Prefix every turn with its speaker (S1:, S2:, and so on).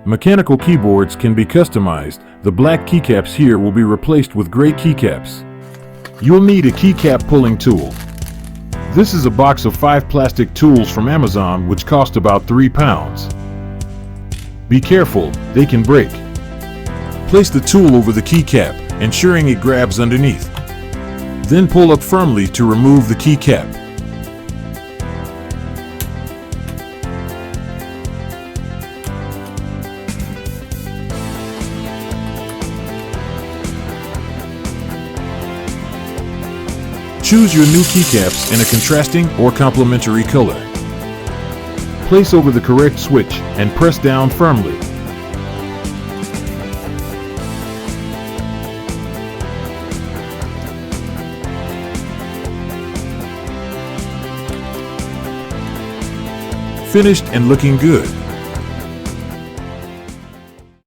S1: Mechanical keyboards can be customized. The black keycaps here will be replaced with gray keycaps. You'll need a keycap pulling tool. This is a box of 5 plastic tools from Amazon which cost about £3. Be careful, they can break. Place the tool over the keycap, ensuring it grabs underneath. Then pull up firmly to remove the keycap. Choose your new keycaps in a contrasting or complementary color. Place over the correct switch and press down firmly. Finished and looking good.